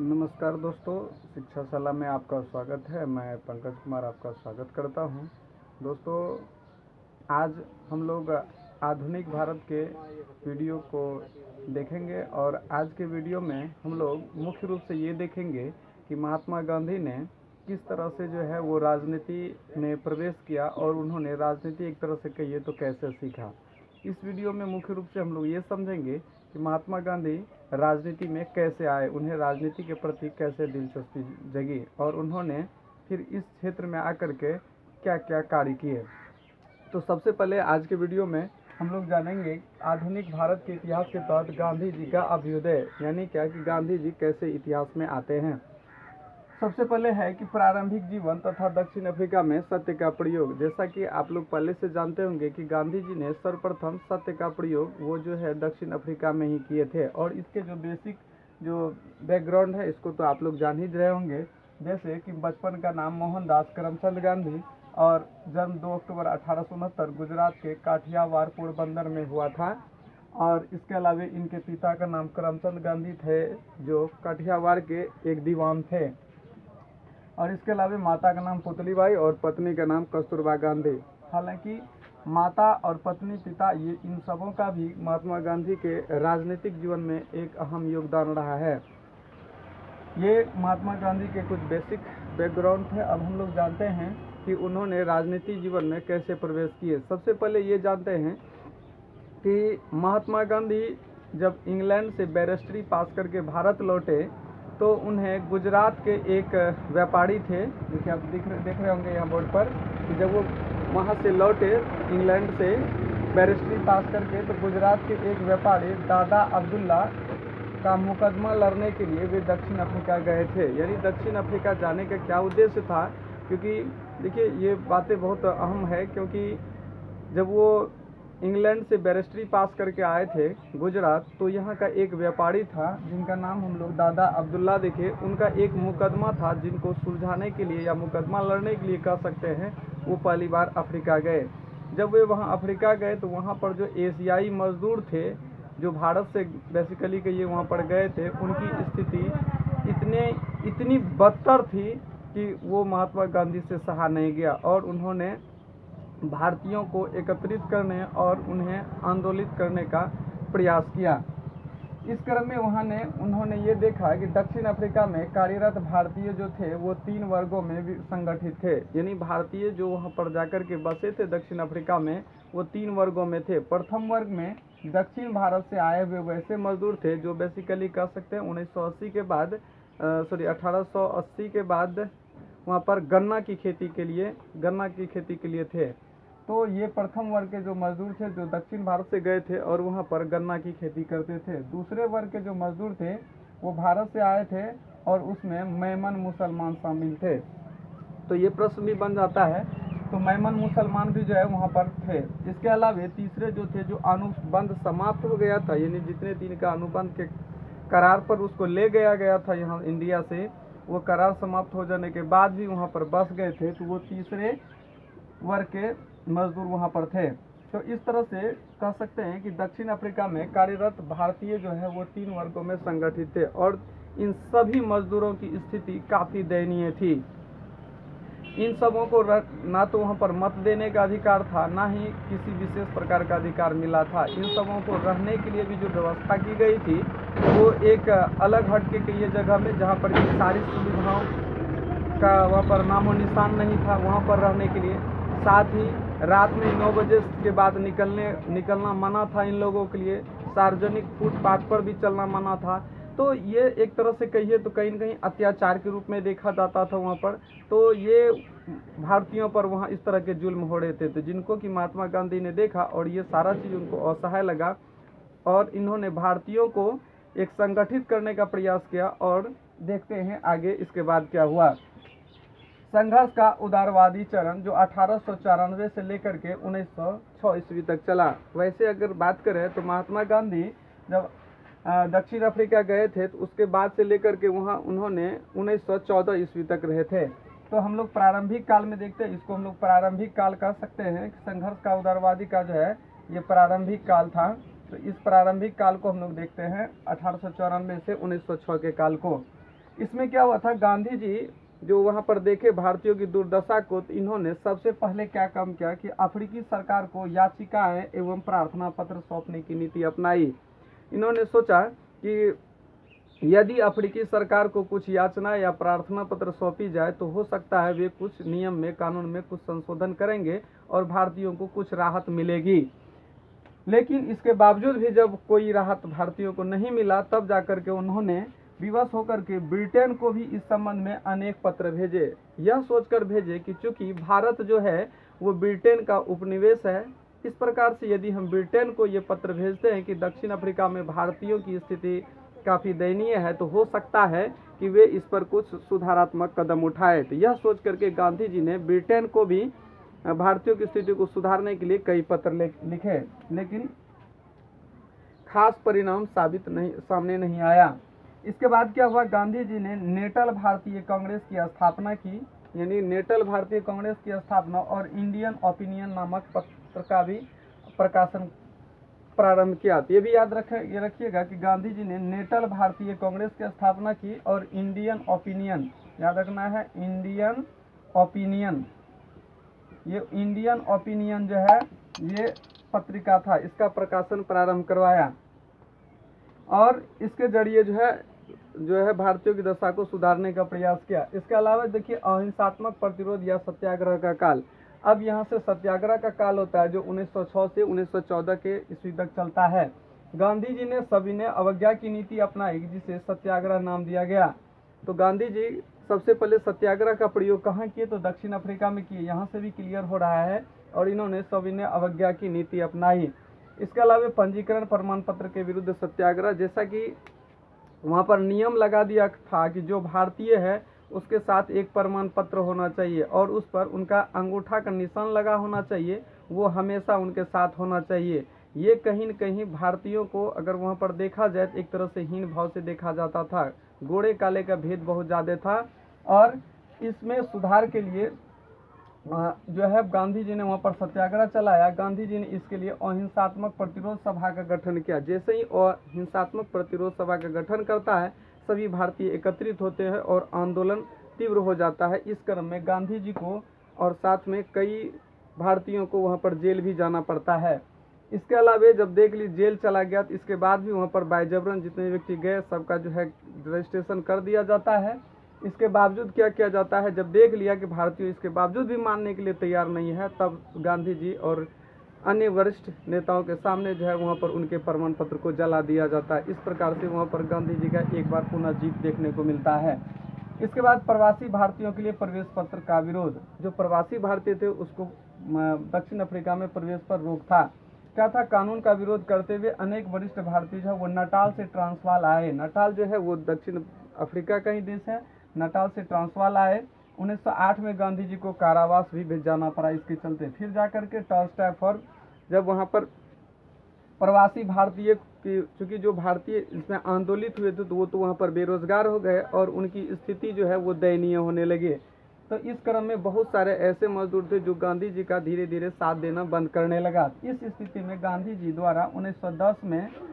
नमस्कार दोस्तों, शिक्षा शाला में आपका स्वागत है। मैं पंकज कुमार आपका स्वागत करता हूं। दोस्तों, आज हम लोग आधुनिक भारत के वीडियो को देखेंगे और आज के वीडियो में हम लोग मुख्य रूप से ये देखेंगे कि महात्मा गांधी ने किस तरह से जो है वो राजनीति में प्रवेश किया और उन्होंने राजनीति एक तरह से कहिए तो कैसे सीखा। इस वीडियो में मुख्य रूप से हम लोग ये समझेंगे कि महात्मा गांधी राजनीति में कैसे आए, उन्हें राजनीति के प्रति कैसे दिलचस्पी जगी और उन्होंने फिर इस क्षेत्र में आकर के क्या क्या कार्य किए। तो सबसे पहले आज के वीडियो में हम लोग जानेंगे आधुनिक भारत के इतिहास के तहत गांधी जी का अभ्युदय, यानी क्या कि गांधी जी कैसे इतिहास में आते हैं। सबसे पहले है कि प्रारंभिक जीवन तथा दक्षिण अफ्रीका में सत्य का प्रयोग। जैसा कि आप लोग पहले से जानते होंगे कि गांधी जी ने सर्वप्रथम सत्य का प्रयोग वो जो है दक्षिण अफ्रीका में ही किए थे और इसके जो बेसिक जो बैकग्राउंड है इसको तो आप लोग जान ही रहे होंगे। जैसे कि बचपन का नाम मोहनदास करमचंद गांधी और जन्म 2 अक्टूबर 1869 गुजरात के काठियावाड़ पोरबंदर में हुआ था। और इसके अलावा इनके पिता का नाम करमचंद गांधी थे जो काठियावाड़ के एक दीवान थे और इसके अलावा माता का नाम पुतलीबाई और पत्नी का नाम कस्तूरबा गांधी। हालांकि माता और पत्नी पिता ये इन सबों का भी महात्मा गांधी के राजनीतिक जीवन में एक अहम योगदान रहा है। ये महात्मा गांधी के कुछ बेसिक बैकग्राउंड थे। अब हम लोग जानते हैं कि उन्होंने राजनीति जीवन में कैसे प्रवेश किए। सबसे पहले ये जानते हैं कि महात्मा गांधी जब इंग्लैंड से बैरिस्टरी पास करके भारत लौटे तो उन्हें गुजरात के एक व्यापारी थे, देखिए आप देख रहे होंगे यहाँ बोर्ड पर, कि जब वो वहाँ से लौटे इंग्लैंड से बैरिस्टरी पास करके तो गुजरात के एक व्यापारी दादा अब्दुल्ला का मुकदमा लड़ने के लिए वे दक्षिण अफ्रीका गए थे। यानी दक्षिण अफ्रीका जाने का क्या उद्देश्य था, क्योंकि देखिए ये बातें बहुत अहम है, क्योंकि जब वो इंग्लैंड से बैरिस्टरी पास करके आए थे गुजरात तो यहाँ का एक व्यापारी था जिनका नाम हम लोग दादा अब्दुल्ला देखे, उनका एक मुकदमा था जिनको सुलझाने के लिए या मुकदमा लड़ने के लिए कह सकते हैं। वो पहली बार अफ्रीका गए। जब वे वहाँ अफ्रीका गए तो वहाँ पर जो एशियाई मजदूर थे जो भारत से बेसिकली कहिए वहाँ पर गए थे, उनकी स्थिति इतनी बदतर थी कि वो महात्मा गांधी से सहा नहीं गया और उन्होंने भारतीयों को एकत्रित करने और उन्हें आंदोलित करने का प्रयास किया। इस क्रम में उन्होंने ये देखा कि दक्षिण अफ्रीका में कार्यरत भारतीय जो थे वो 3 वर्गों में भी संगठित थे। यानी भारतीय जो वहाँ पर जाकर के बसे थे दक्षिण अफ्रीका में वो 3 वर्गों में थे। प्रथम वर्ग में दक्षिण भारत से आए हुए वैसे मजदूर थे जो बेसिकली कह सकते हैं 1980 के बाद 1880 के बाद वहाँ पर गन्ना की खेती के लिए थे। तो ये प्रथम वर्ग के जो मजदूर थे जो दक्षिण भारत से गए थे और वहाँ पर गन्ना की खेती करते थे। दूसरे वर्ग के जो मजदूर थे वो भारत से आए थे और उसमें मैमन मुसलमान शामिल थे। तो ये प्रश्न भी बन जाता है, तो मैमन मुसलमान भी जो है वहाँ पर थे। इसके अलावा तीसरे जो थे, जो अनुबंध समाप्त हो गया था, यानी जितने दिन का अनुबंध के करार पर उसको ले गया था यहाँ इंडिया से, वो करार समाप्त हो जाने के बाद भी वहाँ पर बस गए थे, तो वो तीसरे वर्ग के मजदूर वहाँ पर थे। तो इस तरह से कह सकते हैं कि दक्षिण अफ्रीका में कार्यरत भारतीय जो है वो 3 वर्गों में संगठित थे और इन सभी मजदूरों की स्थिति काफ़ी दयनीय थी। इन सबों को ना तो वहाँ पर मत देने का अधिकार था, ना ही किसी विशेष प्रकार का अधिकार मिला था। इन सबों को रहने के लिए भी जो व्यवस्था की गई थी वो एक अलग हटके की ये जगह में, जहाँ पर ये सारी सुविधाओं का वहाँ पर नामो निशान नहीं था वहाँ पर रहने के लिए। साथ ही रात में 9 बजे के बाद निकलना मना था इन लोगों के लिए। सार्वजनिक फुटपाथ पर भी चलना मना था। तो ये एक तरह से कहिए तो कहीं न कहीं अत्याचार के रूप में देखा जाता था वहाँ पर। तो ये भारतीयों पर वहाँ इस तरह के जुल्म हो रहे थे, तो जिनको कि महात्मा गांधी ने देखा और ये सारा चीज़ उनको असहाय लगा और इन्होंने भारतीयों को एक संगठित करने का प्रयास किया। और देखते हैं आगे इसके बाद क्या हुआ। संघर्ष का उदारवादी चरण जो 1894 से लेकर के 1906 ईस्वी तक चला। वैसे अगर बात करें तो महात्मा गांधी जब दक्षिण अफ्रीका गए थे तो उसके बाद से लेकर के वहाँ उन्होंने 1914 ईस्वी तक रहे थे। तो हम लोग प्रारंभिक काल में देखते हैं, इसको हम लोग प्रारंभिक काल कह सकते हैं। संघर्ष का उदारवादी का जो है ये प्रारंभिक काल था। तो इस प्रारंभिक काल को हम लोग देखते हैं 1894 से 1906 के काल को। इसमें क्या हुआ था, गांधी जी जो वहाँ पर देखे भारतीयों की दुर्दशा को, तो इन्होंने सबसे पहले क्या काम किया कि अफ्रीकी सरकार को याचिकाएं एवं प्रार्थना पत्र सौंपने की नीति अपनाई। इन्होंने सोचा कि यदि अफ्रीकी सरकार को कुछ याचना या प्रार्थना पत्र सौंपी जाए तो हो सकता है वे कुछ नियम में, कानून में कुछ संशोधन करेंगे और भारतीयों को कुछ राहत मिलेगी। लेकिन इसके बावजूद भी जब कोई राहत भारतीयों को नहीं मिला, तब जाकर के उन्होंने विवश होकर के ब्रिटेन को भी इस संबंध में अनेक पत्र भेजे। यह सोचकर भेजे कि चूंकि भारत जो है वो ब्रिटेन का उपनिवेश है, इस प्रकार से यदि हम ब्रिटेन को ये पत्र भेजते हैं कि दक्षिण अफ्रीका में भारतीयों की स्थिति काफ़ी दयनीय है, तो हो सकता है कि वे इस पर कुछ सुधारात्मक कदम उठाए। तो यह सोच करके गांधी जी ने ब्रिटेन को भी भारतीयों की स्थिति को सुधारने के लिए कई पत्र लिखे, लेकिन खास परिणाम सामने नहीं आया। इसके बाद क्या हुआ, गांधी जी ने नेटल भारतीय कांग्रेस की स्थापना की, यानी नेटल भारतीय कांग्रेस की स्थापना और इंडियन ओपिनियन नामक पत्र का भी प्रकाशन प्रारंभ किया। तो ये भी याद रखिएगा कि गांधी जी ने नेटल भारतीय कांग्रेस की स्थापना की और इंडियन ओपिनियन, याद रखना है इंडियन ओपिनियन, ये इंडियन ओपिनियन जो है ये पत्रिका था, इसका प्रकाशन प्रारंभ करवाया और इसके जरिए जो है भारतीयों की दशा को सुधारने का प्रयास किया। इसके अलावा देखिए अहिंसात्मक प्रतिरोध या सत्याग्रह का काल, अब यहाँ से सत्याग्रह का काल होता है जो 1906 से 1914 के ईस्वी तक चलता है। गांधी जी ने सविनय अवज्ञा की नीति अपनाई जिसे सत्याग्रह नाम दिया गया। तो गांधी जी सबसे पहले सत्याग्रह का प्रयोग कहाँ किए, तो दक्षिण अफ्रीका में किए, यहाँ से भी क्लियर हो रहा है, और इन्होंने सविनय अवज्ञा की नीति अपनाई। इसके अलावा पंजीकरण प्रमाण पत्र के विरुद्ध सत्याग्रह, जैसा कि वहाँ पर नियम लगा दिया था कि जो भारतीय है उसके साथ एक प्रमाण पत्र होना चाहिए और उस पर उनका अंगूठा का निशान लगा होना चाहिए, वो हमेशा उनके साथ होना चाहिए। ये कहीं न कहीं भारतीयों को अगर वहाँ पर देखा जाए तो एक तरह से हीन भाव से देखा जाता था, गोरे काले का भेद बहुत ज़्यादा था। और इसमें सुधार के लिए जो है गांधी जी ने वहाँ पर सत्याग्रह चलाया। गांधी जी ने इसके लिए अहिंसात्मक प्रतिरोध सभा का गठन किया। जैसे ही अहिंसात्मक प्रतिरोध सभा का गठन करता है, सभी भारतीय एकत्रित होते हैं और आंदोलन तीव्र हो जाता है। इस क्रम में गांधी जी को और साथ में कई भारतीयों को वहाँ पर जेल भी जाना पड़ता है। इसके अलावा जब देख ली जेल चला गया, तो इसके बाद भी वहाँ पर बायजबरन जितने व्यक्ति गए सबका जो है रजिस्ट्रेशन कर दिया जाता है। इसके बावजूद क्या किया जाता है, जब देख लिया कि भारतीय इसके बावजूद भी मानने के लिए तैयार नहीं है, तब गांधी जी और अन्य वरिष्ठ नेताओं के सामने जो है वहाँ पर उनके प्रमाण पत्र को जला दिया जाता है। इस प्रकार से वहाँ पर गांधी जी का एक बार पुनः जीत देखने को मिलता है। इसके बाद प्रवासी भारतीयों के लिए प्रवेश पत्र का विरोध, जो प्रवासी भारतीय थे उसको दक्षिण अफ्रीका में प्रवेश पर रोक था। क्या था, कानून का विरोध करते हुए अनेक वरिष्ठ भारतीय जो है वो नटाल से ट्रांसवाल आए। नटाल जो है वो दक्षिण अफ्रीका का ही देश है। नटाल से ट्रांसवाल आए। 1908 में गांधी जी को कारावास भी भेज जाना पड़ा इसके चलते। फिर जाकर के टॉलस्टॉय फॉर, जब वहाँ पर प्रवासी भारतीय की, चूँकि जो भारतीय इसमें आंदोलित हुए थे तो वो तो वहाँ पर बेरोजगार हो गए और उनकी स्थिति जो है वो दयनीय होने लगे। तो इस क्रम में बहुत सारे ऐसे मजदूर थे जो गांधी जी का धीरे धीरे साथ देना बंद करने लगा। इस स्थिति में गांधी जी द्वारा 1910 में